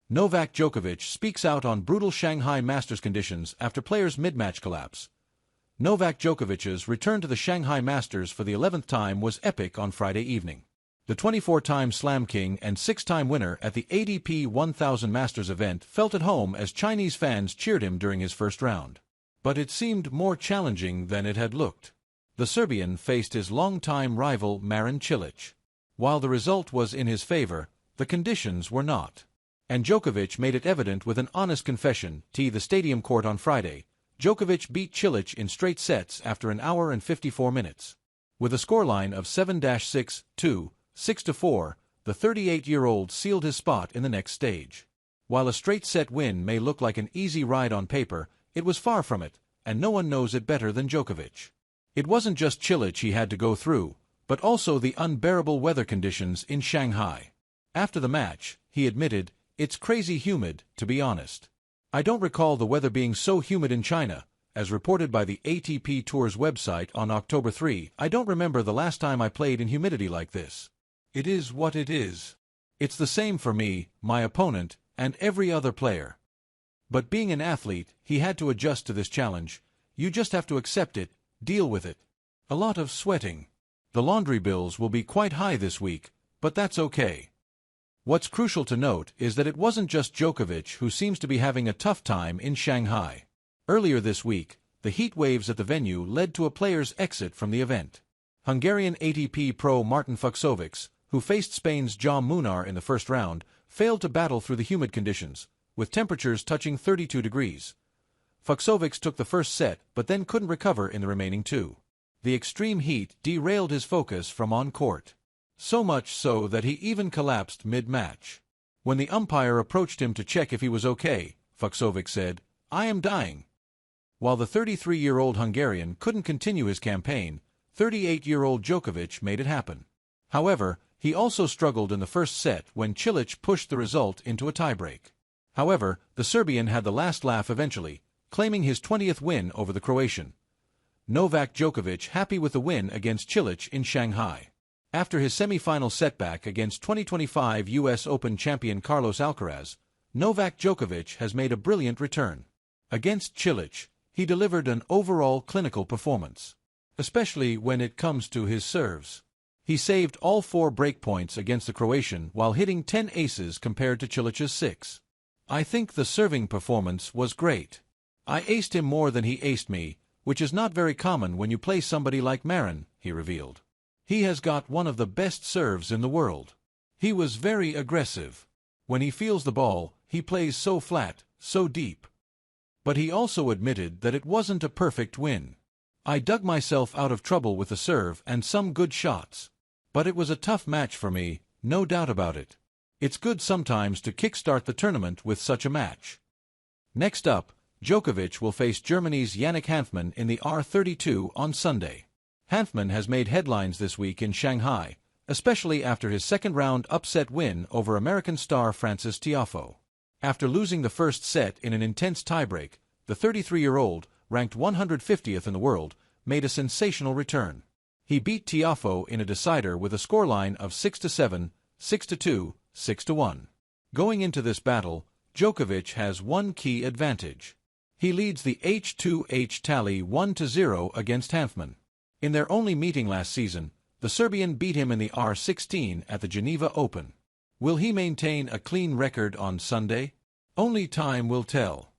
Novak Djokovic speaks out on brutal Shanghai Masters conditions after players' mid-match collapse. Novak Djokovic's return to the Shanghai Masters for the 11th time was epic on Friday evening. The 24-time Slam King and 6-time winner at the ATP 1000 Masters event felt at home as Chinese fans cheered him during his first round. But it seemed more challenging than it had looked. The Serbian faced his longtime rival Marin Cilic. While the result was in his favor, the conditions were not. And Djokovic made it evident with an honest confession to the stadium court on Friday. Djokovic beat Cilic in straight sets after an hour and 54 minutes. With a scoreline of 7-6, 2, 6-4, the 38-year-old sealed his spot in the next stage. While a straight-set win may look like an easy ride on paper, it was far from it, and no one knows it better than Djokovic. It wasn't just Cilic he had to go through, but also the unbearable weather conditions in Shanghai. After the match, he admitted, "It's crazy humid, to be honest. I don't recall the weather being so humid in China," as reported by the ATP Tour's website on October 3. "I don't remember the last time I played in humidity like this. It is what it is. It's the same for me, my opponent, and every other player." But being an athlete, he had to adjust to this challenge. You just have to accept it, deal with it. A lot of sweating. The laundry bills will be quite high this week, but that's okay. What's crucial to note is that it wasn't just Djokovic who seems to be having a tough time in Shanghai. Earlier this week, the heat waves at the venue led to a player's exit from the event. Hungarian ATP pro Martin Fucsovics, who faced Spain's Jaume Munar in the first round, failed to battle through the humid conditions, with temperatures touching 32 degrees. Fucsovics took the first set but then couldn't recover in the remaining two. The extreme heat derailed his focus from on-court. So much so that he even collapsed mid-match. When the umpire approached him to check if he was okay, Fucsovics said, "I am dying." While the 33-year-old Hungarian couldn't continue his campaign, 38-year-old Djokovic made it happen. However, he also struggled in the first set when Cilic pushed the result into a tiebreak. However, the Serbian had the last laugh eventually, claiming his 20th win over the Croatian. Novak Djokovic happy with the win against Cilic in Shanghai. After his semi-final setback against 2025 U.S. Open champion Carlos Alcaraz, Novak Djokovic has made a brilliant return. Against Cilic, he delivered an overall clinical performance, especially when it comes to his serves. He saved all 4 breakpoints against the Croatian while hitting 10 aces compared to Cilic's 6. "I think the serving performance was great. I aced him more than he aced me, which is not very common when you play somebody like Marin," he revealed. "He has got one of the best serves in the world. He was very aggressive. When he feels the ball, he plays so flat, so deep." But he also admitted that it wasn't a perfect win. "I dug myself out of trouble with the serve and some good shots. But it was a tough match for me, no doubt about it. It's good sometimes to kickstart the tournament with such a match." Next up, Djokovic will face Germany's Yannick Hanfmann in the R32 on Sunday. Hanfmann has made headlines this week in Shanghai, especially after his second-round upset win over American star Frances Tiafoe. After losing the first set in an intense tiebreak, the 33-year-old, ranked 150th in the world, made a sensational return. He beat Tiafoe in a decider with a scoreline of 6-7, 6-2, 6-1. Going into this battle, Djokovic has one key advantage. He leads the H2H tally 1-0 against Hanfmann. In their only meeting last season, the Serbian beat him in the R16 at the Geneva Open. Will he maintain a clean record on Sunday? Only time will tell.